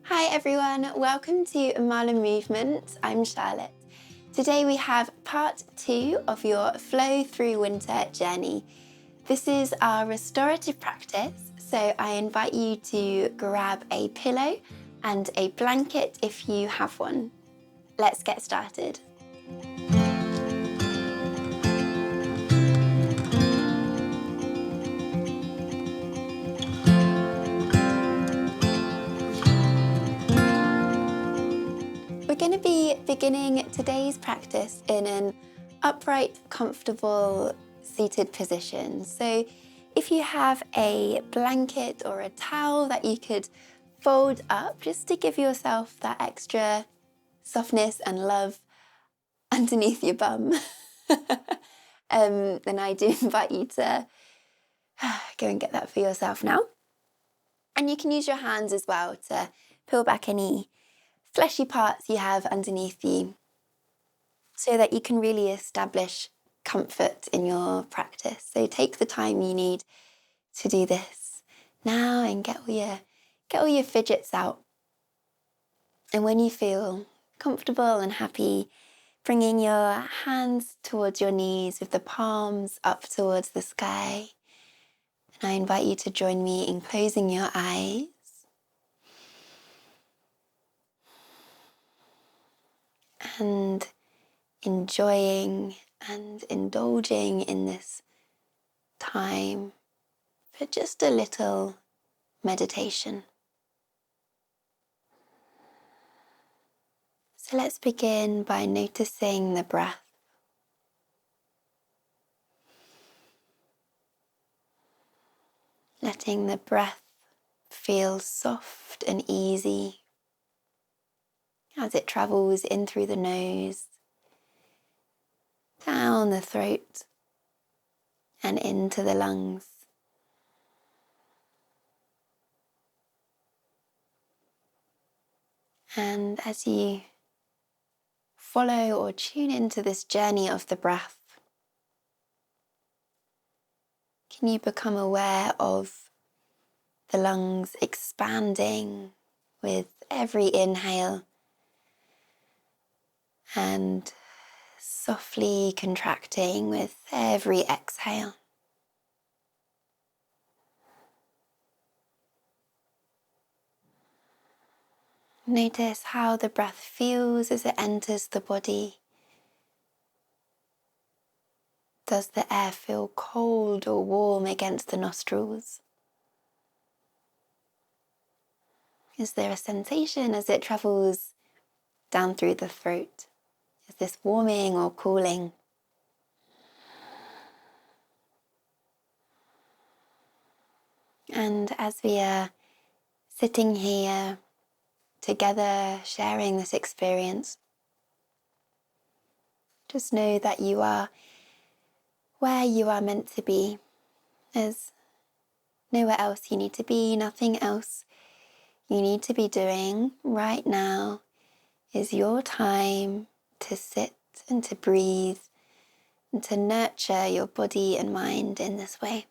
Hi everyone, welcome to Amala Movement. I'm Charlotte. Today we have part 2 of your flow through winter journey. This is our restorative practice, so I invite you to grab a pillow and a blanket if you have one. Let's get started. We're going to be beginning today's practice in an upright, comfortable, seated position. So if you have a blanket or a towel that you could fold up just to give yourself that extra softness and love underneath your bum, then I do invite you to go and get that for yourself now. And you can use your hands as well to peel back any fleshy parts you have underneath you so that you can really establish comfort in your practice. So take the time you need to do this now and get all your fidgets out. And when you feel comfortable and happy, bringing your hands towards your knees with the palms up towards the sky. And I invite you to join me in closing your eyes. And enjoying and indulging in this time for just a little meditation. So let's begin by noticing the breath. Letting the breath feel soft and easy as it travels in through the nose, down the throat, and into the lungs. And as you follow or tune into this journey of the breath, can you become aware of the lungs expanding with every inhale and softly contracting with every exhale. Notice how the breath feels as it enters the body. Does the air feel cold or warm against the nostrils? Is there a sensation as it travels down through the throat? Is this warming or cooling? And as we are sitting here together, sharing this experience, just know that you are where you are meant to be. There's nowhere else you need to be, nothing else you need to be doing right now. Is your time to sit and to breathe and to nurture your body and mind in this way.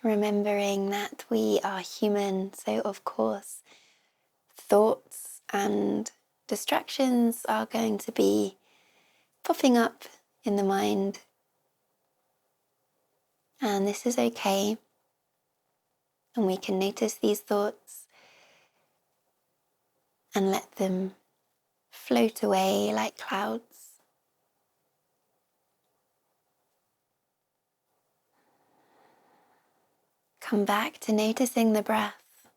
Remembering that we are human, so of course thoughts and distractions are going to be popping up in the mind. And this is okay. And we can notice these thoughts and let them float away like clouds. Come back to noticing the breath.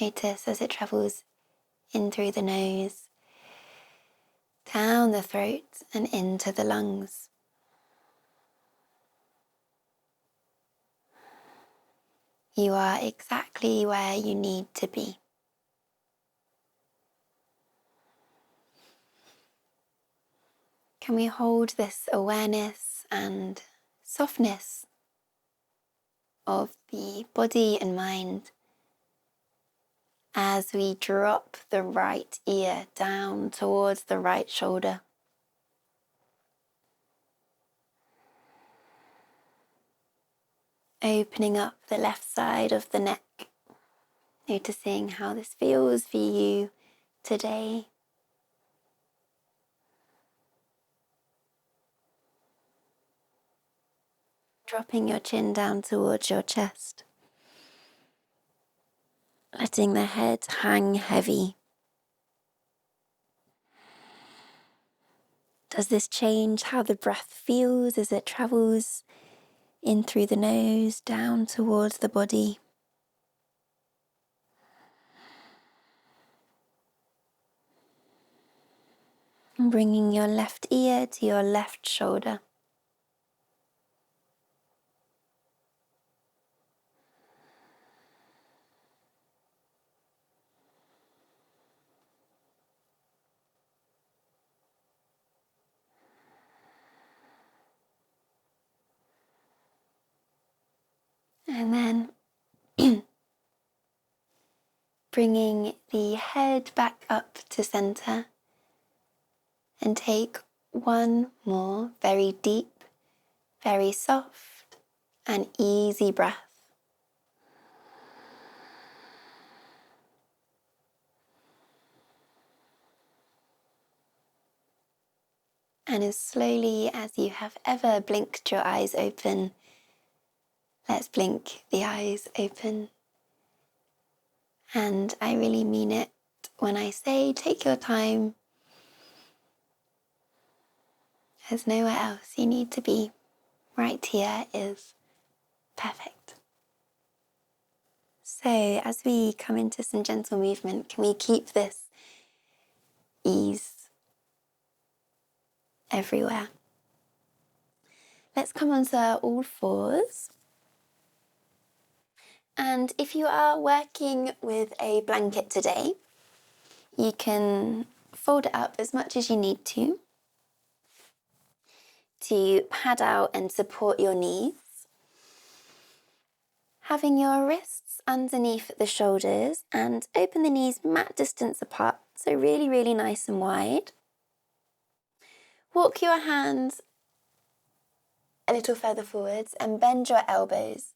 Notice as it travels in through the nose, down the throat and into the lungs. You are exactly where you need to be. Can we hold this awareness and softness of the body and mind as we drop the right ear down towards the right shoulder? Opening up the left side of the neck, noticing how this feels for you today. Dropping your chin down towards your chest, letting the head hang heavy. Does this change how the breath feels as it travels in through the nose, down towards the body? And bringing your left ear to your left shoulder. And then bringing the head back up to center, and take one more very deep, very soft and easy breath. And as slowly as you have ever blinked your eyes open, let's blink the eyes open. And I really mean it when I say take your time. There's nowhere else you need to be. Right here is perfect. So as we come into some gentle movement, can we keep this ease everywhere? Let's come onto all fours. And if you are working with a blanket today, you can fold it up as much as you need to pad out and support your knees. Having your wrists underneath the shoulders and open the knees mat distance apart, so really, really nice and wide. Walk your hands a little further forwards and bend your elbows.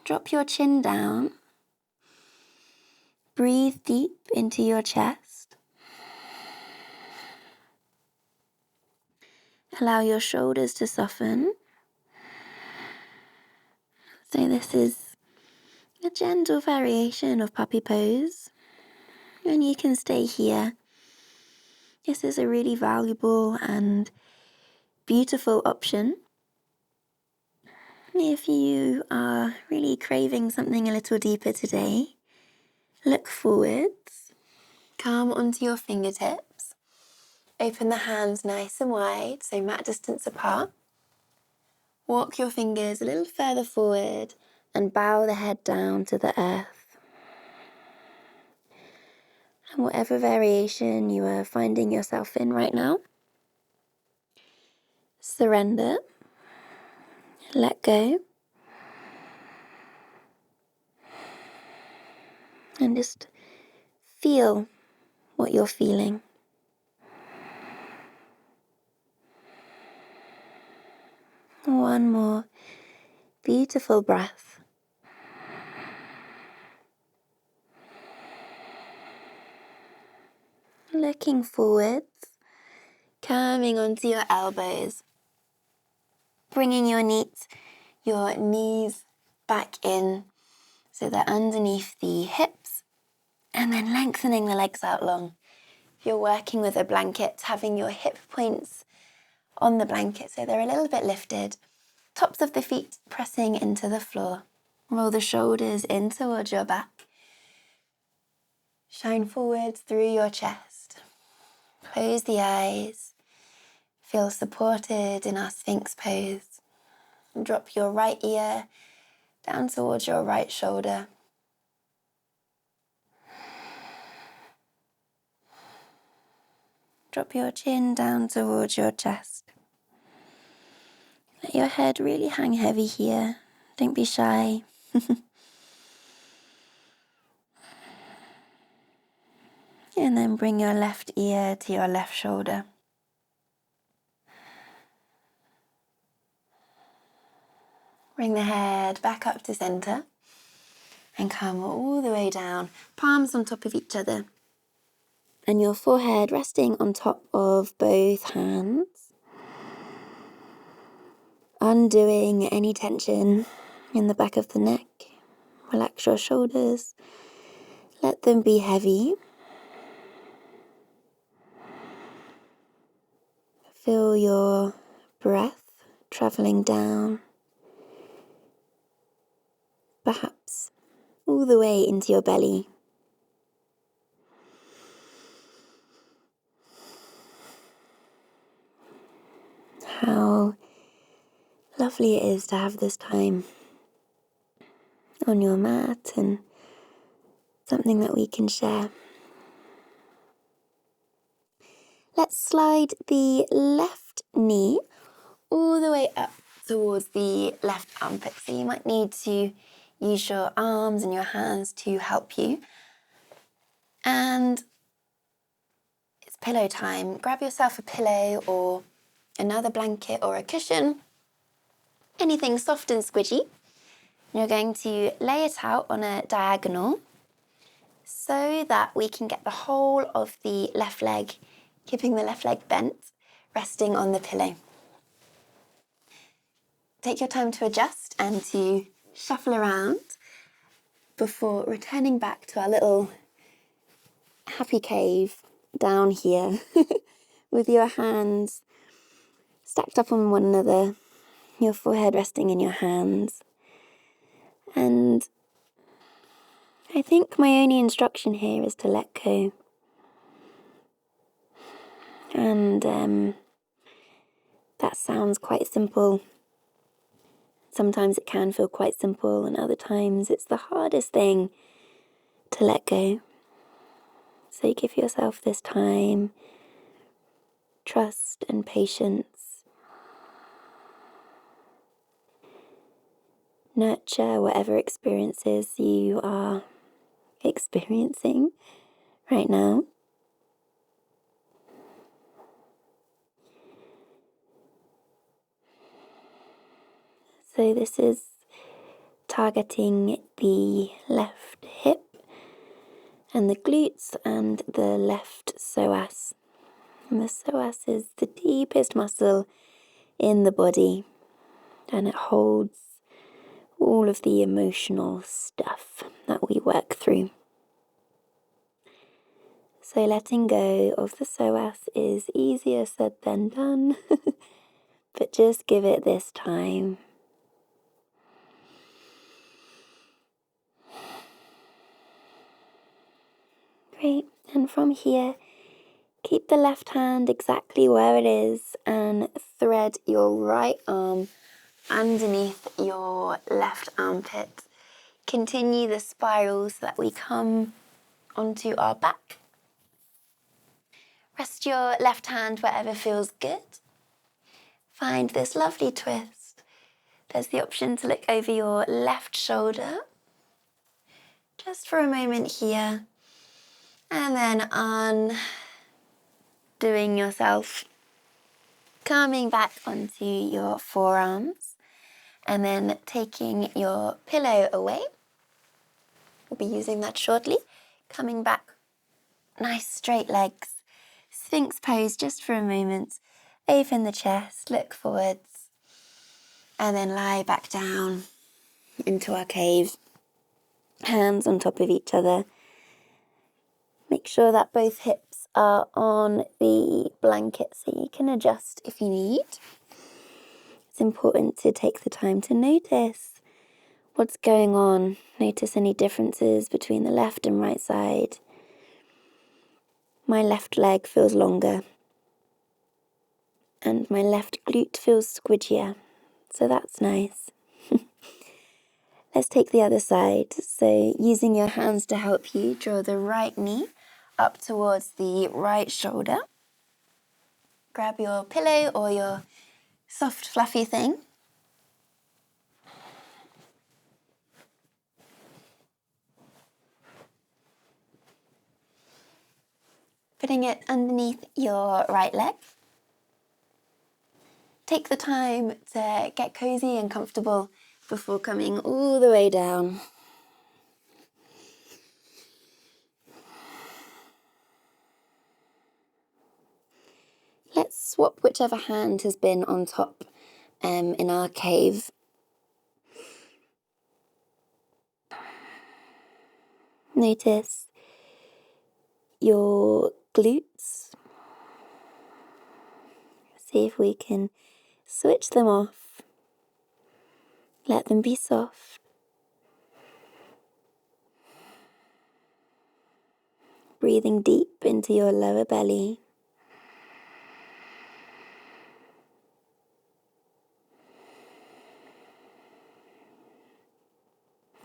Drop your chin down. Breathe deep into your chest. Allow your shoulders to soften. So this is a gentle variation of puppy pose. And you can stay here. This is a really valuable and beautiful option. If you are really craving something a little deeper today, look forwards, come onto your fingertips, open the hands nice and wide, so mat distance apart. Walk your fingers a little further forward and bow the head down to the earth. And whatever variation you are finding yourself in right now, surrender, let go, and just feel what you're feeling. One more beautiful breath. Looking forwards, coming onto your elbows, bringing your knees back in so they're underneath the hips, and then lengthening the legs out long. If you're working with a blanket, having your hip points on the blanket so they're a little bit lifted, tops of the feet pressing into the floor. Roll the shoulders in towards your back. Shine forwards through your chest. Close the eyes. Feel supported in our Sphinx pose. And drop your right ear down towards your right shoulder. Drop your chin down towards your chest. Let your head really hang heavy here. Don't be shy. And then bring your left ear to your left shoulder. Bring the head back up to center and come all the way down, palms on top of each other. And your forehead resting on top of both hands. Undoing any tension in the back of the neck. Relax your shoulders. Let them be heavy. Feel your breath traveling down. Perhaps all the way into your belly. How lovely it is to have this time on your mat and something that we can share. Let's slide the left knee all the way up towards the left armpit. So you might need to use your arms and your hands to help you. And it's pillow time. Grab yourself a pillow or another blanket or a cushion. Anything soft and squidgy. You're going to lay it out on a diagonal so that we can get the whole of the left leg, keeping the left leg bent, resting on the pillow. Take your time to adjust and to shuffle around before returning back to our little happy cave down here with your hands stacked up on one another, your forehead resting in your hands. And I think my only instruction here is to let go. And that sounds quite simple. Sometimes it can feel quite simple, and other times it's the hardest thing to let go. So give yourself this time, trust and patience. Nurture whatever experiences you are experiencing right now. So this is targeting the left hip and the glutes and the left psoas. And the psoas is the deepest muscle in the body, and it holds all of the emotional stuff that we work through. So letting go of the psoas is easier said than done, but just give it this time. Great, and from here, keep the left hand exactly where it is and thread your right arm underneath your left armpit. Continue the spiral so that we come onto our back. Rest your left hand wherever feels good. Find this lovely twist. There's the option to look over your left shoulder. Just for a moment here. And then undoing yourself. Coming back onto your forearms. And then taking your pillow away. We'll be using that shortly. Coming back. Nice straight legs. Sphinx pose just for a moment. Open the chest, look forwards. And then lie back down into our cave. Hands on top of each other. Make sure that both hips are on the blanket so you can adjust if you need. It's important to take the time to notice what's going on. Notice any differences between the left and right side. My left leg feels longer. And my left glute feels squidgier. So that's nice. Let's take the other side. So using your hands to help you, draw the right knee up towards the right shoulder. Grab your pillow or your soft fluffy thing. Putting it underneath your right leg. Take the time to get cozy and comfortable before coming all the way down. Let's swap whichever hand has been on top in our cave. Notice your glutes. See if we can switch them off. Let them be soft. Breathing deep into your lower belly.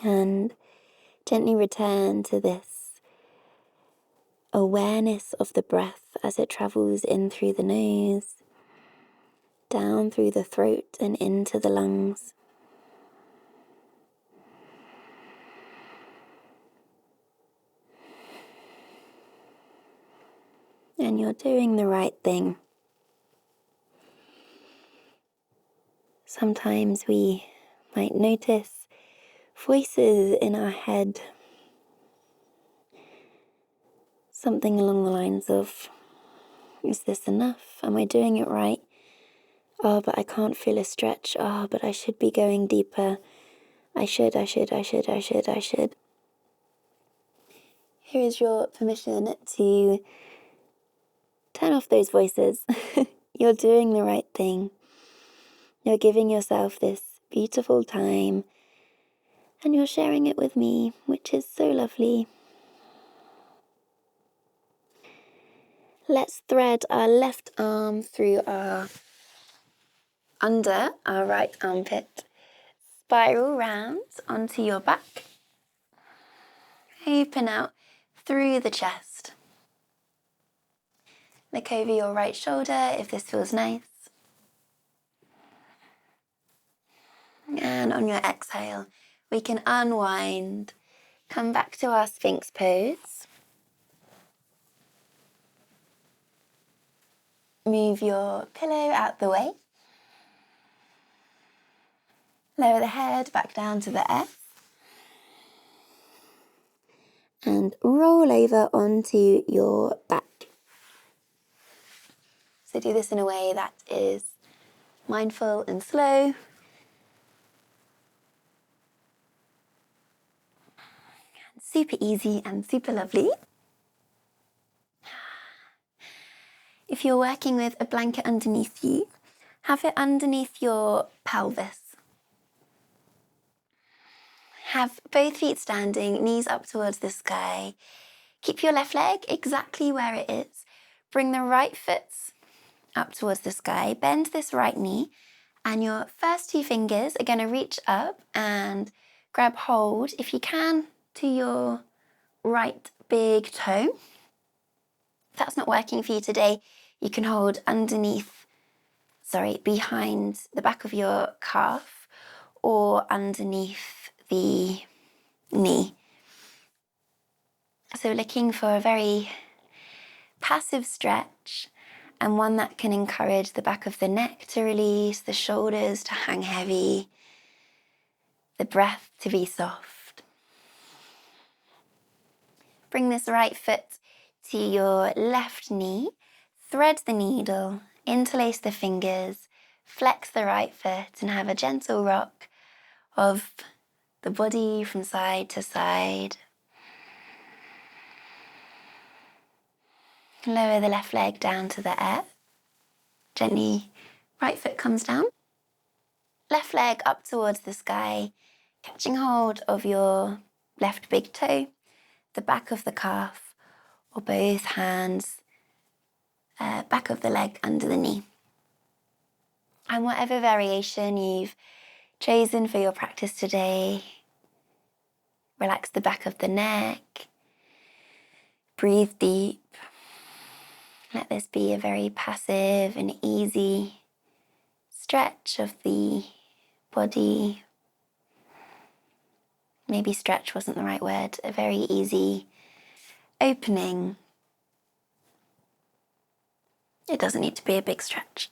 And gently return to this awareness of the breath as it travels in through the nose, down through the throat and into the lungs. And you're doing the right thing. Sometimes we might notice voices in our head. Something along the lines of, is this enough? Am I doing it right? Oh, but I can't feel a stretch. Oh, but I should be going deeper. I should. Here is your permission to turn off those voices. You're doing the right thing. You're giving yourself this beautiful time, and you're sharing it with me, which is so lovely. Let's thread our left arm through under our right armpit. Spiral round onto your back. Open out through the chest. Look over your right shoulder if this feels nice. And on your exhale, we can unwind. Come back to our Sphinx pose. Move your pillow out the way. Lower the head back down to the earth. And roll over onto your back. So do this in a way that is mindful and slow. Super easy and super lovely. If you're working with a blanket underneath you, have it underneath your pelvis. Have both feet standing, knees up towards the sky. Keep your left leg exactly where it is. Bring the right foot up towards the sky. Bend this right knee, and your first two fingers are going to reach up and grab hold, if you can, to your right big toe. If that's not working for you today, you can hold behind the back of your calf or underneath the knee. So looking for a very passive stretch, and one that can encourage the back of the neck to release, the shoulders to hang heavy, the breath to be soft. Bring this right foot to your left knee, thread the needle, interlace the fingers, flex the right foot, and have a gentle rock of the body from side to side. Lower the left leg down to the earth. Gently, right foot comes down. Left leg up towards the sky, catching hold of your left big toe, the back of the calf, or both hands, back of the leg under the knee. And whatever variation you've chosen for your practice today, relax the back of the neck, breathe deep. Let this be a very passive and easy stretch of the body. Maybe stretch wasn't the right word, a very easy opening. It doesn't need to be a big stretch.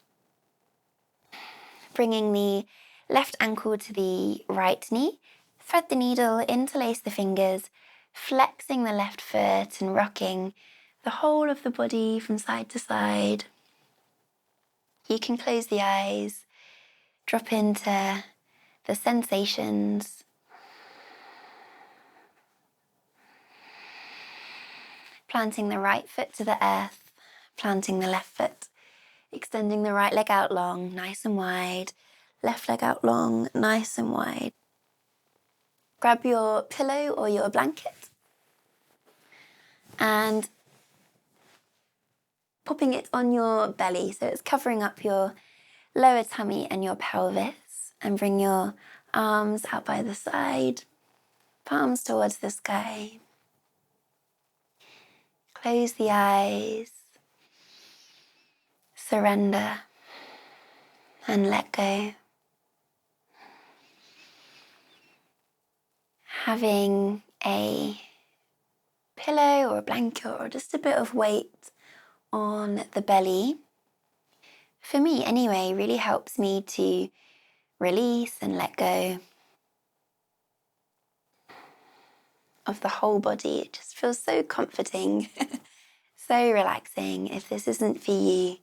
Bringing the left ankle to the right knee. Thread the needle, interlace the fingers, flexing the left foot and rocking the whole of the body from side to side. You can close the eyes, drop into the sensations. Planting the right foot to the earth, planting the left foot, extending the right leg out long, nice and wide, left leg out long, nice and wide. Grab your pillow or your blanket and popping it on your belly so it's covering up your lower tummy and your pelvis, and bring your arms out by the side, palms towards the sky. Close the eyes, surrender and let go. Having a pillow or a blanket or just a bit of weight on the belly, for me anyway, really helps me to release and let go of the whole body. It just feels so comforting, so relaxing. If this isn't for you,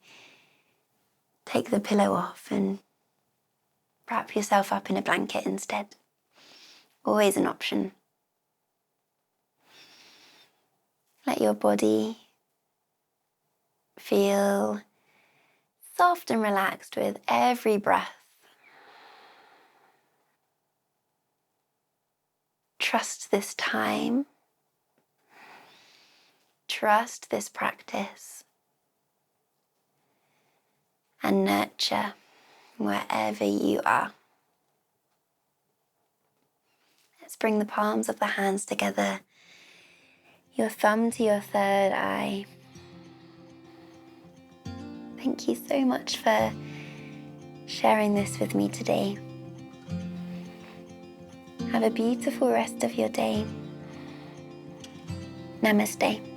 take the pillow off and wrap yourself up in a blanket instead. Always an option. Let your body feel soft and relaxed with every breath. Trust this time. Trust this practice. And nurture wherever you are. Let's bring the palms of the hands together. Your thumb to your third eye. Thank you so much for sharing this with me today. Have a beautiful rest of your day. Namaste.